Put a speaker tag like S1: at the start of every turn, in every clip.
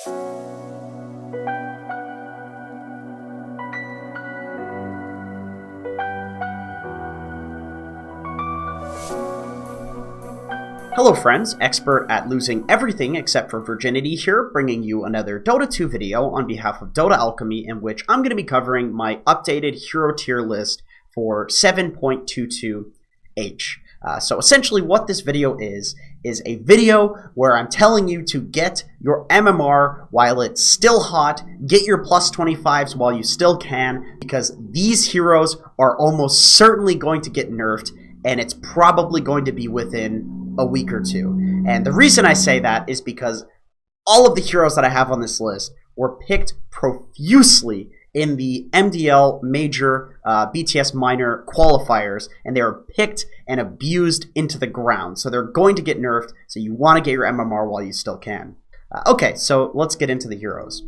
S1: Hello friends, expert at losing everything except for virginity here, bringing you another Dota 2 video on behalf of Dota Alchemy, in which I'm going to be covering my updated hero tier list for 7.22H. So essentially what this video is a video where I'm telling you to get your MMR while it's still hot, get your plus 25s while you still can, because these heroes are almost certainly going to get nerfed, and it's probably going to be within a week or two. And the reason I say that is because all of the heroes that I have on this list were picked profusely in the MDL major BTS minor qualifiers, and they were picked and abused into the ground. So they're going to get nerfed, so you want to get your MMR while you still can. Okay, so let's get into the heroes.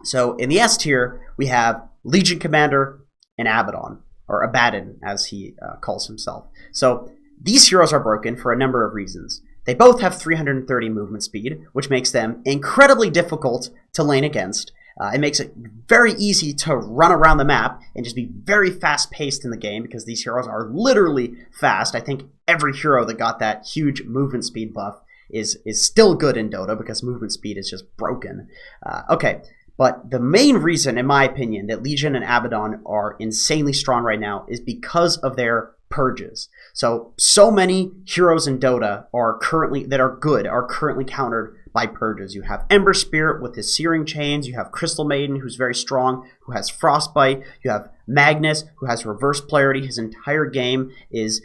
S1: So in the S tier, we have Legion Commander and Abaddon, or Abaddon as he calls himself. So these heroes are broken for a number of reasons. They both have 330 movement speed, which makes them incredibly difficult to lane against. It makes it very easy to run around the map and just be very fast-paced in the game because these heroes are literally fast. I think every hero that got that huge movement speed buff is still good in Dota because movement speed is just broken. Okay, but the main reason, in my opinion, that Legion and Abaddon are insanely strong right now is because of their purges. So many heroes in Dota are currently countered by purges. You have Ember Spirit with his Searing Chains, you have Crystal Maiden, who's very strong, who has Frostbite, you have Magnus, who has Reverse Polarity. His entire game is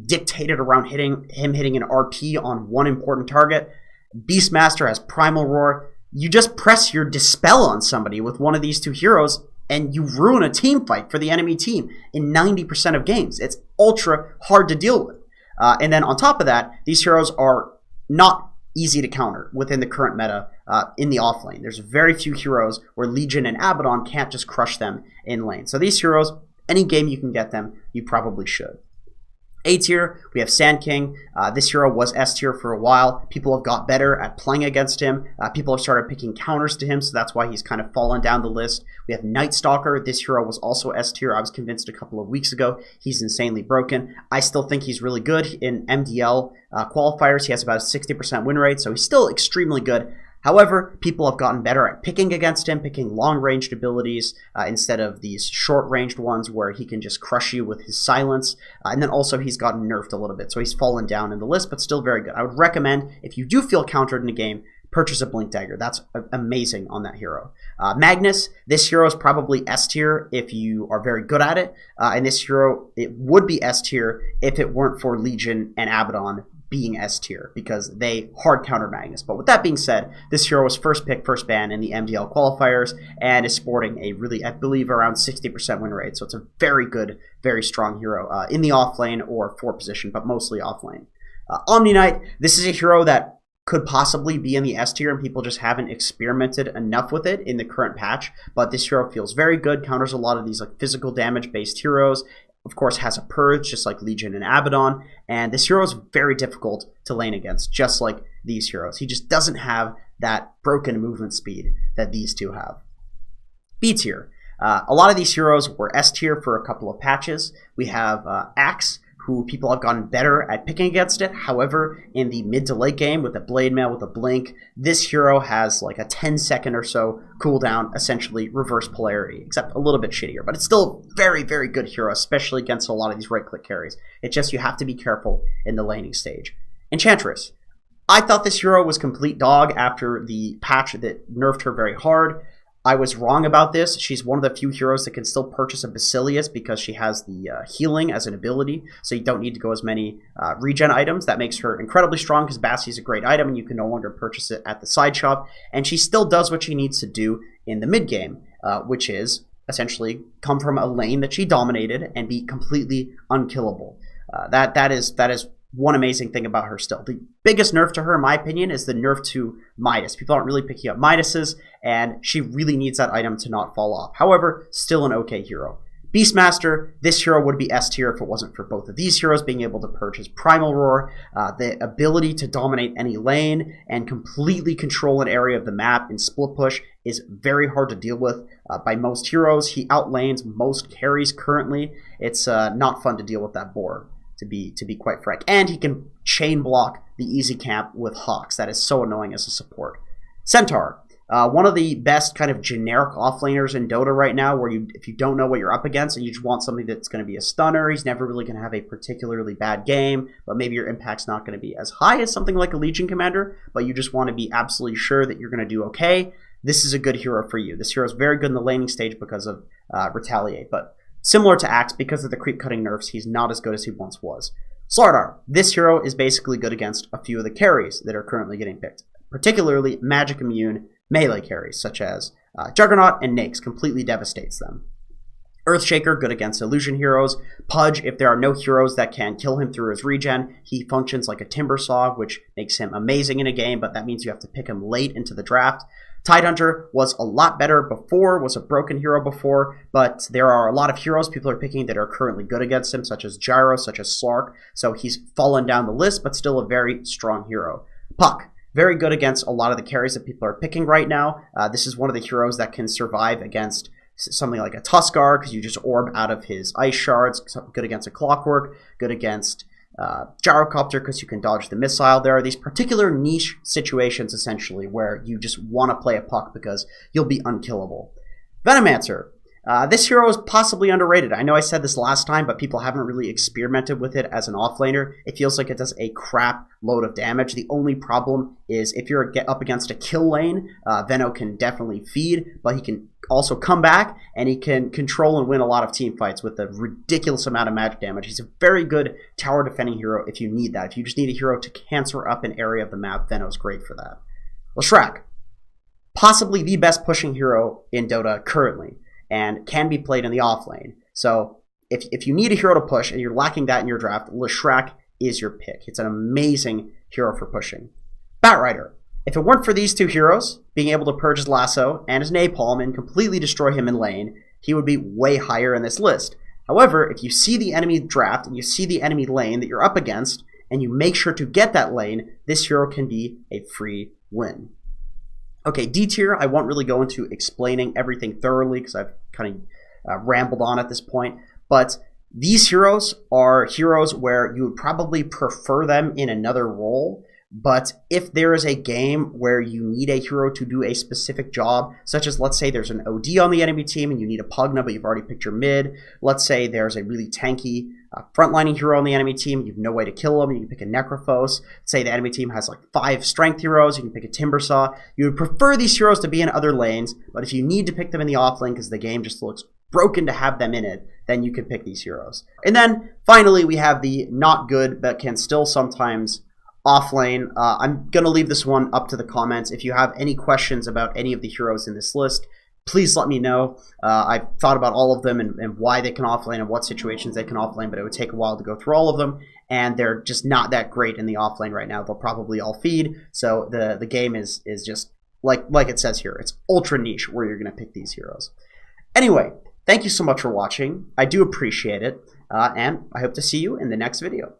S1: dictated around him hitting an RP on one important target. Beastmaster has Primal Roar. You just press your Dispel on somebody with one of these two heroes, and you ruin a team fight for the enemy team in 90% of games. It's ultra hard to deal with. And then on top of that, these heroes are not easy to counter within the current meta in the offlane. There's very few heroes where Legion and Abaddon can't just crush them in lane. So these heroes, any game you can get them, you probably should. A tier, we have Sand King. This hero was S tier for a while. People have got better at playing against him. People have started picking counters to him, so that's why he's kind of fallen down the list. We have Night Stalker. This hero was also S tier. I was convinced a couple of weeks ago. He's insanely broken. I still think he's really good in MDL qualifiers. He has about a 60% win rate, so he's still extremely good. However, people have gotten better at picking against him, picking long-ranged abilities instead of these short-ranged ones where he can just crush you with his silence. And then also he's gotten nerfed a little bit, so he's fallen down in the list, but still very good. I would recommend, if you do feel countered in a game, purchase a Blink Dagger. That's amazing on that hero. Magnus, this hero is probably S tier if you are very good at it. And this hero, it would be S tier if it weren't for Legion and Abaddon being S tier, because they hard counter Magnus. But with that being said, this hero was first pick, first ban in the MDL qualifiers, and is sporting a really, I believe, around 60% win rate. So it's a very good, very strong hero in the offlane or 4 position, but mostly offlane. Omni Knight, this is a hero that could possibly be in the S tier, and people just haven't experimented enough with it in the current patch. But this hero feels very good, counters a lot of these like physical damage based heroes. Of course, has a purge, just like Legion and Abaddon, and this hero is very difficult to lane against, just like these heroes. He just doesn't have that broken movement speed that these two have. B tier. A lot of these heroes were S tier for a couple of patches. We have Axe, who people have gotten better at picking against it. However, in the mid to late game with a Blade Mail, with a Blink, this hero has like a 10-second or so cooldown, essentially reverse polarity, except a little bit shittier. But it's still a very, very good hero, especially against a lot of these right-click carries. It's just you have to be careful in the laning stage. Enchantress. I thought this hero was complete dog after the patch that nerfed her very hard. I was wrong about this. She's one of the few heroes that can still purchase a Basilius because she has the healing as an ability, so you don't need to go as many regen items. That makes her incredibly strong because Bassi is a great item and you can no longer purchase it at the side shop. And she still does what she needs to do in the mid game, which is essentially come from a lane that she dominated and be completely unkillable. That is one amazing thing about her still. The biggest nerf to her, in my opinion, is the nerf to Midas. People aren't really picking up Midases, and she really needs that item to not fall off. However, still an okay hero. Beastmaster, this hero would be S tier if it wasn't for both of these heroes being able to purge his Primal Roar, the ability to dominate any lane and completely control an area of the map in split push is very hard to deal with by most heroes. He outlanes most carries currently. It's not fun to deal with that boar, to be quite frank. And he can chain block the easy camp with Hawks. That is so annoying as a support. Centaur. One of the best kind of generic offlaners in Dota right now, where if you don't know what you're up against and you just want something that's going to be a stunner, he's never really going to have a particularly bad game, but maybe your impact's not going to be as high as something like a Legion Commander, but you just want to be absolutely sure that you're going to do okay. This is a good hero for you. This hero is very good in the laning stage because of Retaliate, but similar to Axe, because of the creep cutting nerfs, he's not as good as he once was. Slardar. This hero is basically good against a few of the carries that are currently getting picked, particularly magic immune melee carries, such as Juggernaut and Nyx, completely devastates them. Earthshaker, good against illusion heroes. Pudge, if there are no heroes that can kill him through his regen, he functions like a Timbersaw, which makes him amazing in a game, but that means you have to pick him late into the draft. Tidehunter was a lot better before, was a broken hero before, but there are a lot of heroes people are picking that are currently good against him, such as Gyro, such as Slark, so he's fallen down the list, but still a very strong hero. Puck. Very good against a lot of the carries that people are picking right now. This is one of the heroes that can survive against something like a Tuskar, because you just orb out of his ice shards. Good against a Clockwork. Good against Gyrocopter, because you can dodge the missile. There are these particular niche situations, essentially, where you just want to play a Puck because you'll be unkillable. Venomancer. This hero is possibly underrated. I know I said this last time, but people haven't really experimented with it as an offlaner. It feels like it does a crap load of damage. The only problem is if you're up against a kill lane, Veno can definitely feed, but he can also come back, and he can control and win a lot of team fights with a ridiculous amount of magic damage. He's a very good tower defending hero if you need that. If you just need a hero to cancer up an area of the map, Veno's great for that. Leshrac. Possibly the best pushing hero in Dota currently, and can be played in the offlane. So if you need a hero to push and you're lacking that in your draft, Leshrac is your pick. It's an amazing hero for pushing. Batrider. If it weren't for these two heroes, being able to purge his lasso and his napalm and completely destroy him in lane, he would be way higher in this list. However, if you see the enemy draft and you see the enemy lane that you're up against, and you make sure to get that lane, this hero can be a free win. Okay, D tier, I won't really go into explaining everything thoroughly because I've kind of rambled on at this point, but these heroes are heroes where you would probably prefer them in another role, but if there is a game where you need a hero to do a specific job, such as let's say there's an OD on the enemy team and you need a Pugna but you've already picked your mid, let's say there's a really tanky frontlining hero on the enemy team, you have no way to kill him, you can pick a Necrophos. Say the enemy team has like 5 strength heroes, you can pick a Timbersaw. You would prefer these heroes to be in other lanes, but if you need to pick them in the offlane because the game just looks broken to have them in it, then you can pick these heroes. And then finally we have the not good but can still sometimes offlane. I'm going to leave this one up to the comments. If you have any questions about any of the heroes in this list, please let me know. I've thought about all of them and why they can offlane and what situations they can offlane, but it would take a while to go through all of them, and they're just not that great in the offlane right now. They'll probably all feed, so the game is just like it says here. It's ultra niche where you're going to pick these heroes. Anyway, thank you so much for watching. I do appreciate it, and I hope to see you in the next video.